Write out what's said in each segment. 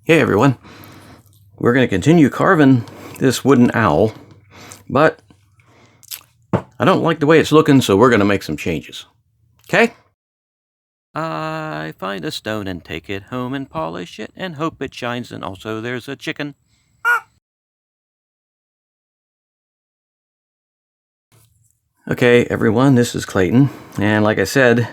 Hey everyone, we're going to continue carving this wooden owl, but I don't like the way it's looking, so we're going to make some changes. Okay? I find a stone and take it home and polish it and hope it shines, and also there's a chicken. Okay everyone, this is Clayton, and like I said,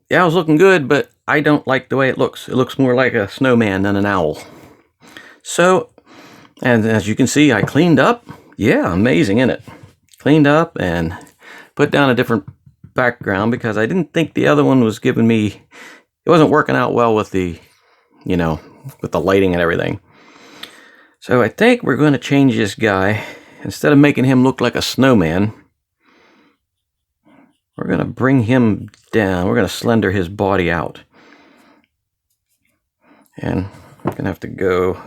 the owl's looking good, but I don't like the way it looks. It looks more like a snowman than an owl. So, and as you can see, I cleaned up. Yeah, amazing, isn't it? Cleaned up and put down a different background because I didn't think the other one was giving me, it wasn't working out well with the, with the lighting and everything. So I think we're going to change this guy. Instead of making him look like a snowman, we're going to bring him down. We're going to slender his body out. And we're going to have to go,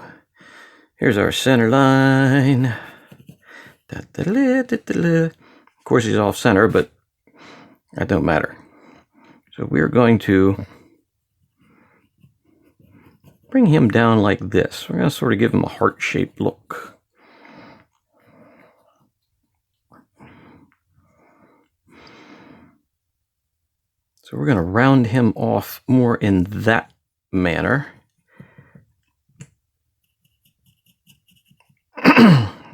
here's our center line. Of course he's off center, but that don't matter. So we're going to bring him down like this. We're going to sort of give him a heart-shaped look. So we're going to round him off more in that manner.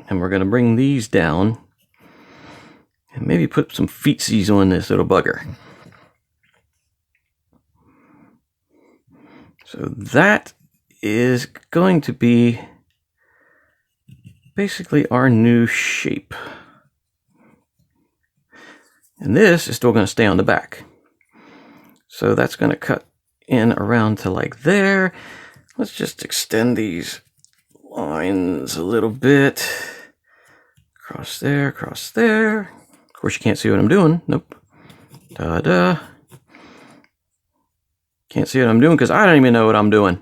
And we're going to bring these down and maybe put some feetsies on this little bugger. So that is going to be basically our new shape. And this is still going to stay on the back. So that's going to cut in around to like there. Let's just extend these lines a little bit. Across there, across there. Of course, you can't see what I'm doing. Nope. Ta-da. Can't see what I'm doing because I don't even know what I'm doing.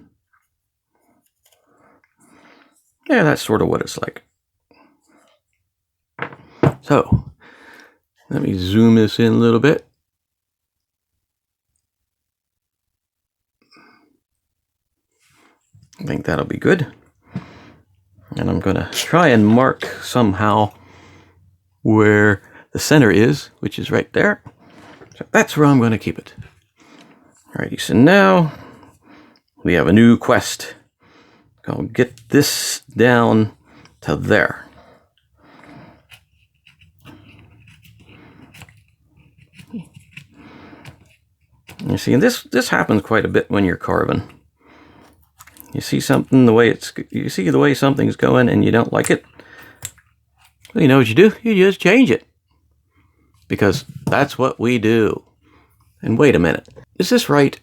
Yeah, that's sort of what it's like. So, let me zoom this in a little bit. I think that'll be good. And I'm going to try and mark somehow where the center is, which is right there. So that's where I'm going to keep it. Alrighty, so now we have a new quest. Go get this down to there. You see, and this happens quite a bit when you're carving. You see something you see the way something's going and you don't like it. Well, you know what you do? You just change it. Because that's what we do. And wait a minute. Is this right?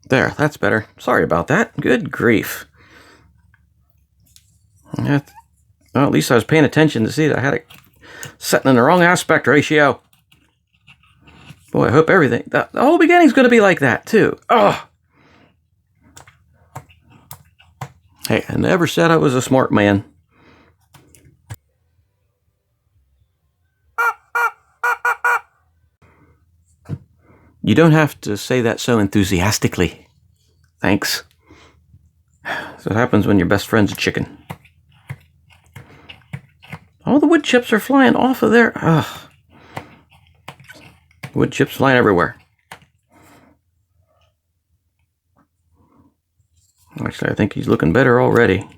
There, that's better. Sorry about that. Good grief. Well, at least I was paying attention to see that I had it set in the wrong aspect ratio. Boy, I hope everything... The whole beginning's going to be like that, too. Ugh! Hey, I never said I was a smart man. You don't have to say that so enthusiastically. Thanks. That's what happens when your best friend's a chicken. All the wood chips are flying off of there. Ugh. Wood chips flying everywhere. Actually, I think he's looking better already.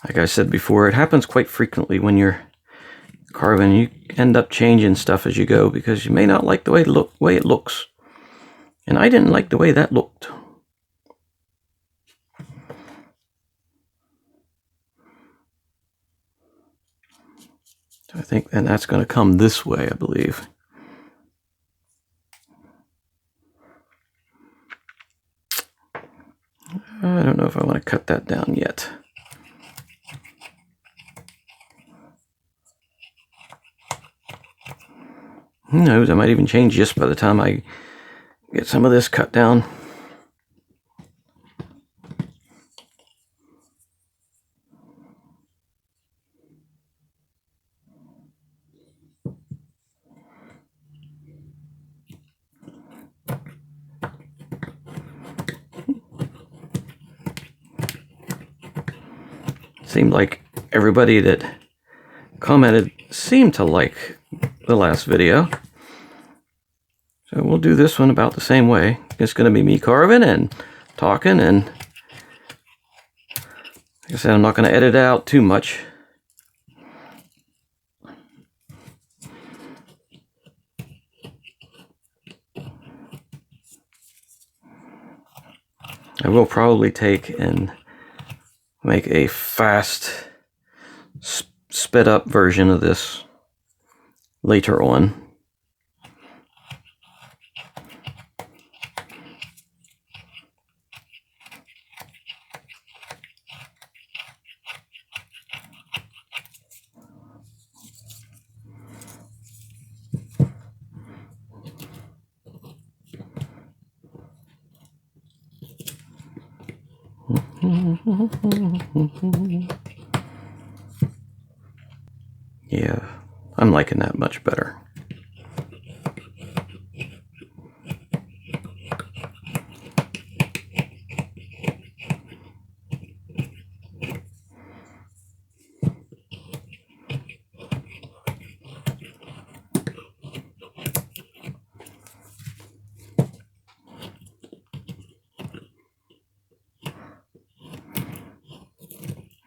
Like I said before, it happens quite frequently when you're carving. You end up changing stuff as you go because you may not like the way it looks. And I didn't like the way that looked. So I think then that's going to come this way, I believe. I don't know if I want to cut that down yet. Who knows, I might even change this by the time I get some of this cut down. Seemed like everybody that commented seemed to like the last video. So we'll do this one about the same way. It's going to be me carving and talking, and like I said, I'm not going to edit out too much. I will probably take and make a fast, sped up version of this later on. Yeah, I'm liking that much better.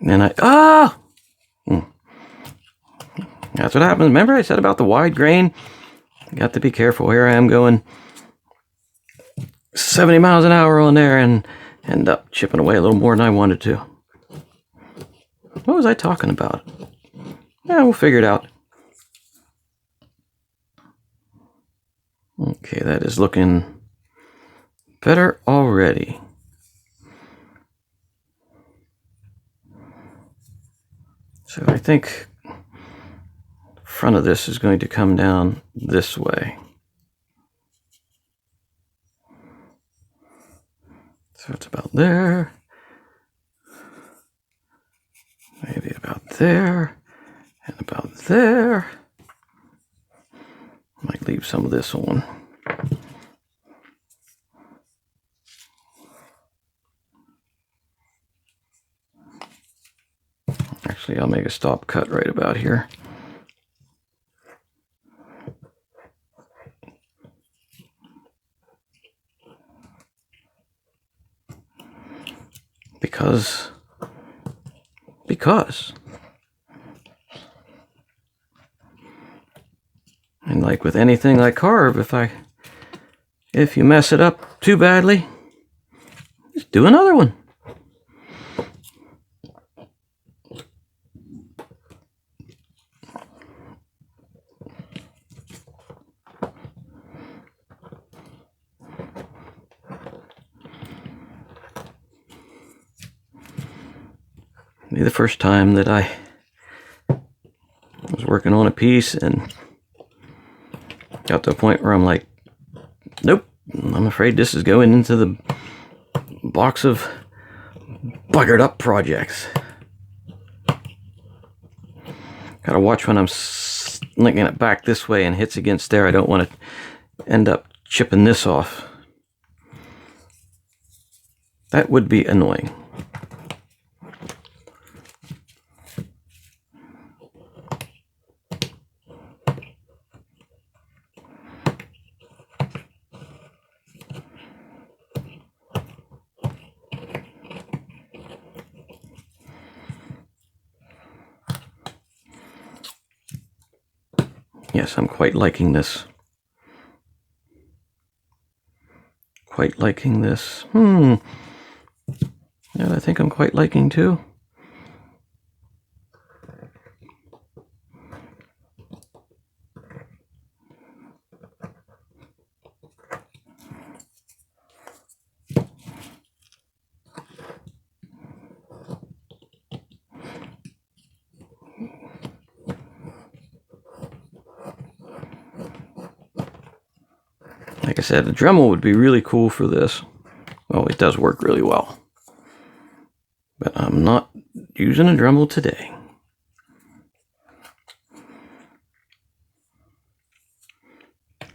And that's what happens. Remember I said about the wide grain? You got to be careful. Here I am going 70 miles an hour on there and end up chipping away a little more than I wanted to. What was I talking about? Yeah, we'll figure it out. Okay, that is looking better already. So I think the front of this is going to come down this way. So it's about there. Maybe about there. And about there. Might leave some of this on. Actually, I'll make a stop cut right about here. Because. And like with anything I carve, if you mess it up too badly, just do another one. Maybe the first time that I was working on a piece and got to a point where I'm like, nope, I'm afraid this is going into the box of buggered up projects. Gotta watch when I'm linking it back this way and hits against there. I don't want to end up chipping this off. That would be annoying. Yes, I'm quite liking this. Quite liking this. And I think I'm quite liking too. Like I said, a Dremel would be really cool for this. Well, it does work really well. But I'm not using a Dremel today. I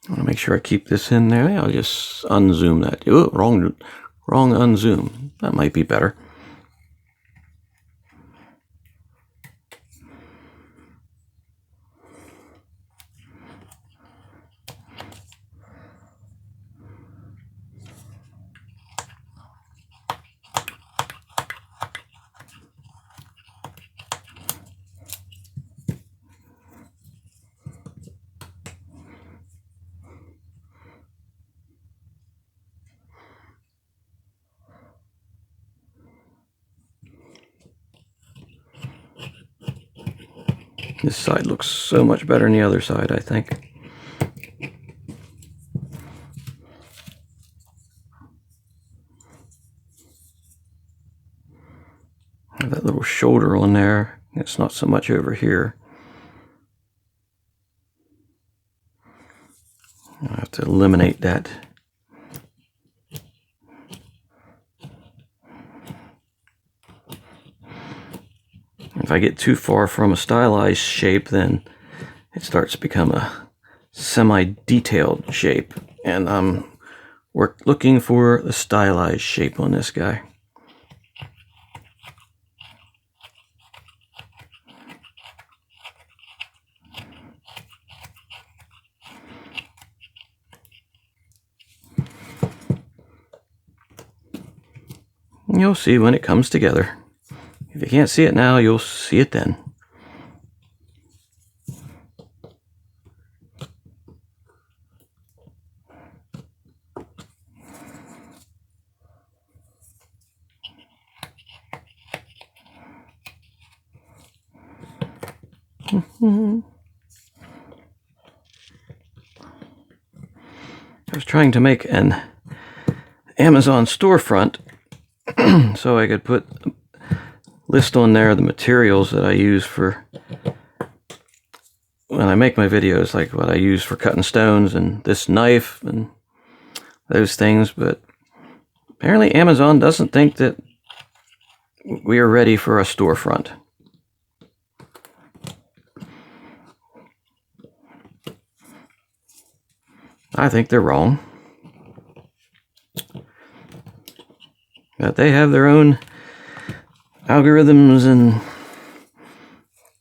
want to make sure I keep this in there. I'll just unzoom that. Oh, wrong unzoom. That might be better. This side looks so much better than the other side, I think. That little shoulder on there, it's not so much over here. I have to eliminate that. If I get too far from a stylized shape, then it starts to become a semi-detailed shape. And we're looking for a stylized shape on this guy. You'll see when it comes together. If you can't see it now, you'll see it then. I was trying to make an Amazon storefront so I could put a list on there of the materials that I use for when I make my videos, like what I use for cutting stones and this knife and those things, but apparently Amazon doesn't think that we are ready for a storefront. I think they're wrong. But they have their own algorithms and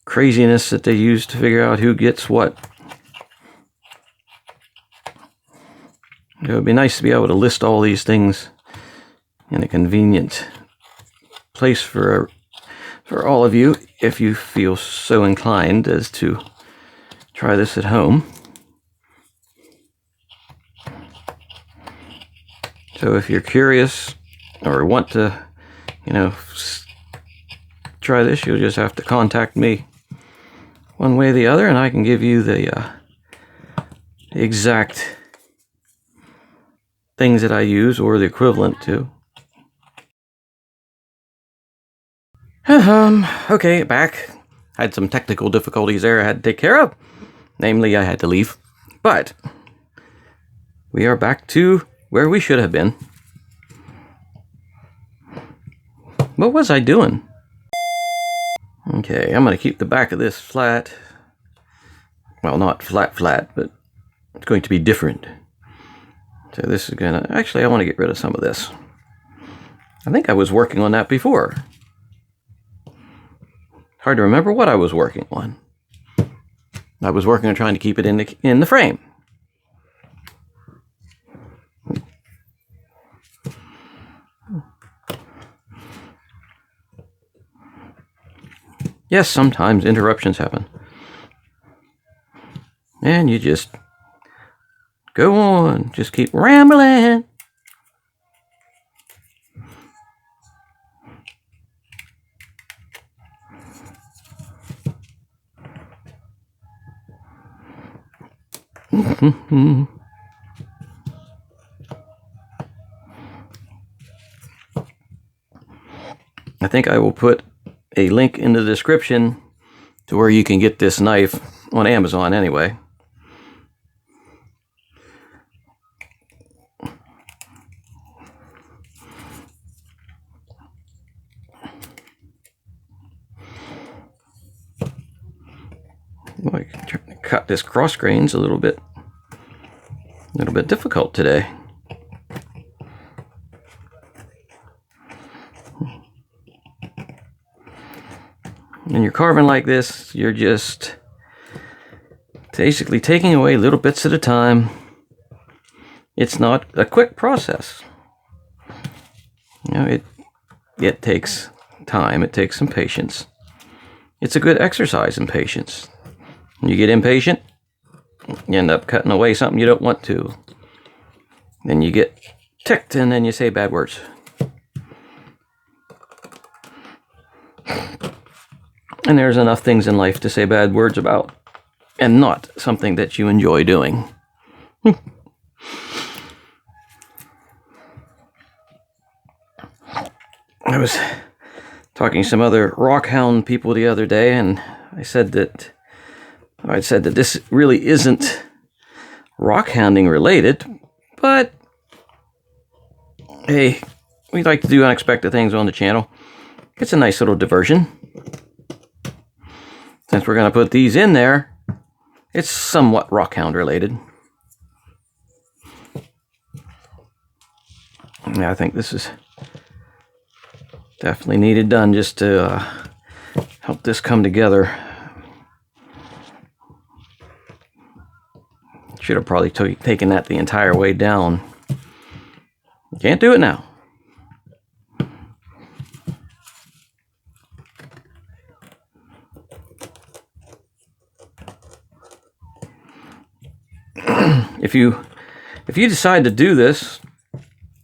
craziness that they use to figure out who gets what. It would be nice to be able to list all these things in a convenient place for all of you if you feel so inclined as to try this at home. So if you're curious or want to, try this, you'll just have to contact me one way or the other, and I can give you the exact things that I use or the equivalent to. Okay, back. I had some technical difficulties there I had to take care of. Namely, I had to leave. But we are back to where we should have been. What was I doing? Okay, I'm going to keep the back of this flat. Well, not flat, but it's going to be different. So this is going to... Actually, I want to get rid of some of this. I think I was working on that before. Hard to remember what I was working on. I was working on trying to keep it in the frame. Yes, sometimes interruptions happen. And you just go on, just keep rambling. I think I will put a link in the description to where you can get this knife on Amazon anyway. I can try to cut this cross grain's a little bit difficult today. When you're carving like this, you're just basically taking away little bits at a time. It's not a quick process. You know, it takes time. It takes some patience. It's a good exercise in patience. When you get impatient, you end up cutting away something you don't want to. Then you get ticked and then you say bad words. And there's enough things in life to say bad words about, and not something that you enjoy doing. I was talking to some other rockhound people the other day, and I said that this really isn't rockhounding related, but hey, we like to do unexpected things on the channel. It's a nice little diversion. Since we're going to put these in there, it's somewhat rockhound related. Yeah, I think this is definitely needed done just to help this come together. Should have probably taken that the entire way down. Can't do it now. If you decide to do this,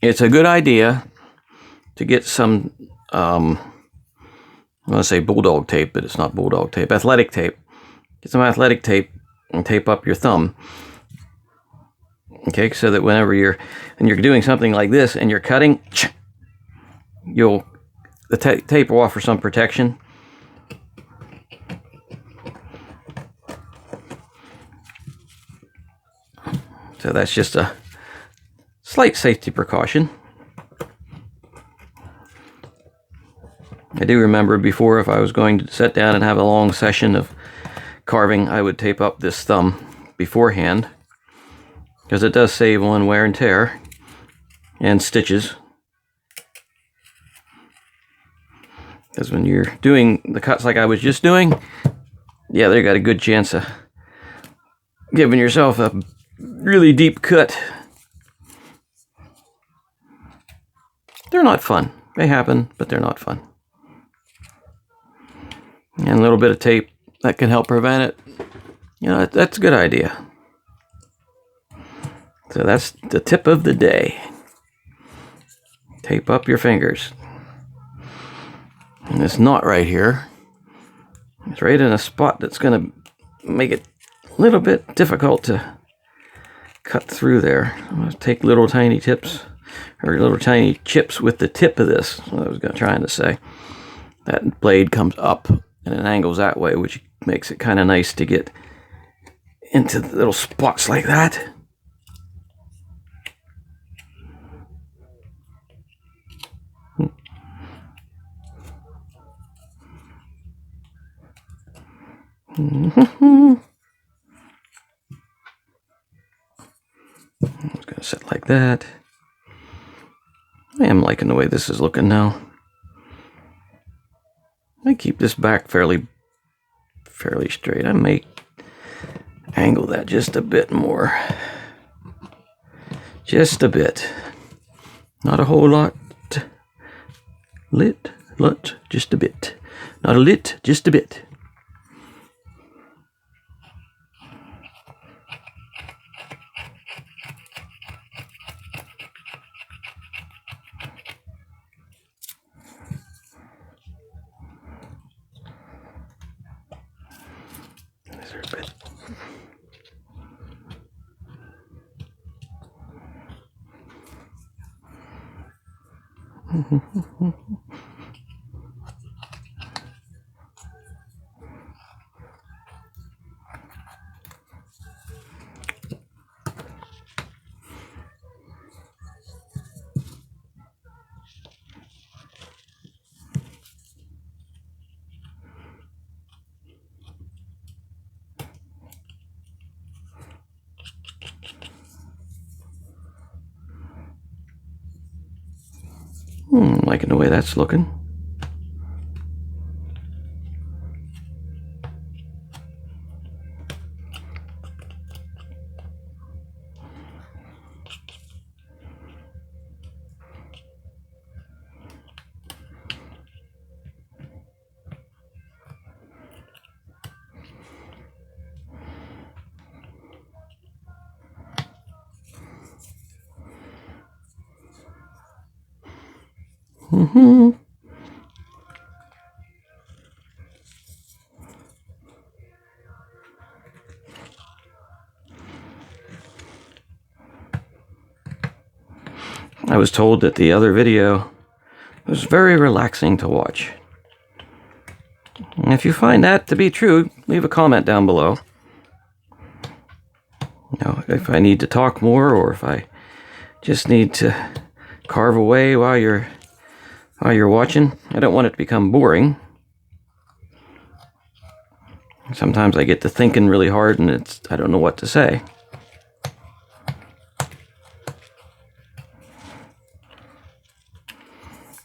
it's a good idea to get some I want to say bulldog tape, but it's not bulldog tape. Athletic tape. Get some athletic tape and tape up your thumb. Okay, so that whenever you're doing something like this and you're cutting, the tape will offer some protection. So that's just a slight safety precaution. I do remember before, if I was going to sit down and have a long session of carving, I would tape up this thumb beforehand, because it does save on wear and tear and stitches. Because when you're doing the cuts like I was just doing, yeah, they got a good chance of giving yourself a really deep cut. They're not fun. They happen, but they're not fun. And a little bit of tape that can help prevent it. You know, that's a good idea. So that's the tip of the day. Tape up your fingers. And this knot right here, it's right in a spot that's going to make it a little bit difficult to cut through there. I'm going to take little tiny tips, or little tiny chips with the tip of this. That's what I was trying to say. That blade comes up and it angles that way, which makes it kind of nice to get into the little spots like that. I'm just going to sit like that. I am liking the way this is looking now. I keep this back fairly straight. I may angle that just a bit more. Just a bit. Not a whole lot. Just a bit. Not a lit, just a bit. Liking the way that's looking. I was told that the other video was very relaxing to watch. And if you find that to be true, leave a comment down below. If I need to talk more, or if I just need to carve away while you're watching. I don't want it to become boring. Sometimes I get to thinking really hard and I don't know what to say.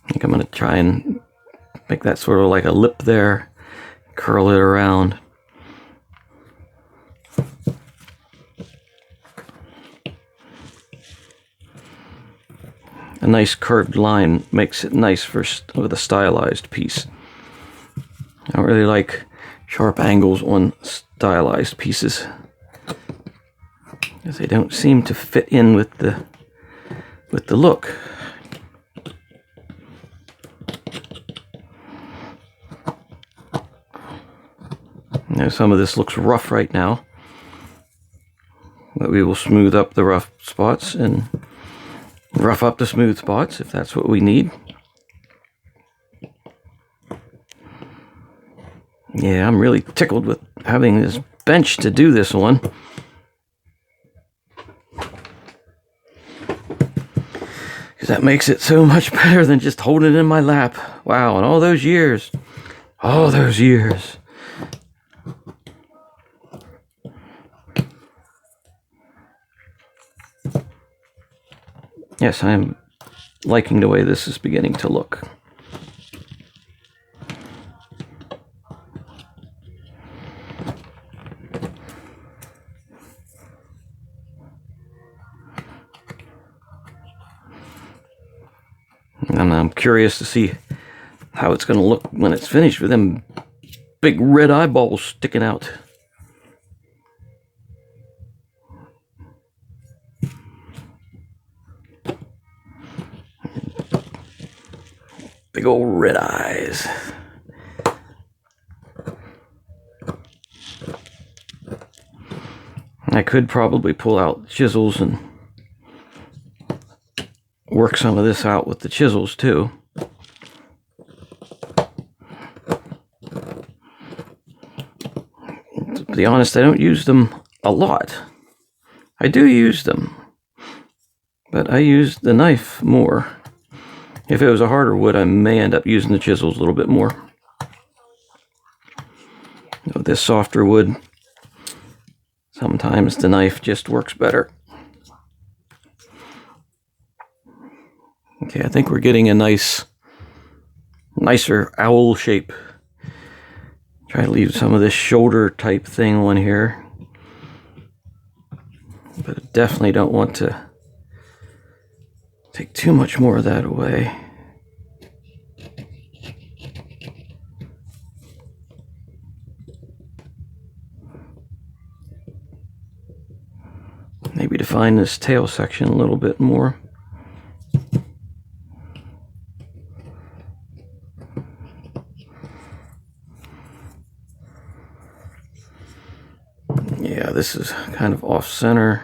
I think I'm going to try and make that sort of like a lip there, curl it around. A nice curved line makes it nice with a stylized piece. I don't really like sharp angles on stylized pieces, because they don't seem to fit in with the look. Now some of this looks rough right now, but we will smooth up the rough spots and rough up the smooth spots if that's what we need. Yeah, I'm really tickled with having this bench to do this on. Because that makes it so much better than just holding it in my lap. Wow, and all those years. All those years. Yes, I'm liking the way this is beginning to look. And I'm curious to see how it's going to look when it's finished with them big red eyeballs sticking out. Big old red eyes. I could probably pull out chisels and work some of this out with the chisels too. To be honest, I don't use them a lot. I do use them, but I use the knife more. If it was a harder wood, I may end up using the chisels a little bit more. With this softer wood, sometimes the knife just works better. Okay, I think we're getting a nicer owl shape. Try to leave some of this shoulder type thing on here. But I definitely don't want to take too much more of that away. Maybe define this tail section a little bit more. Yeah, this is kind of off center.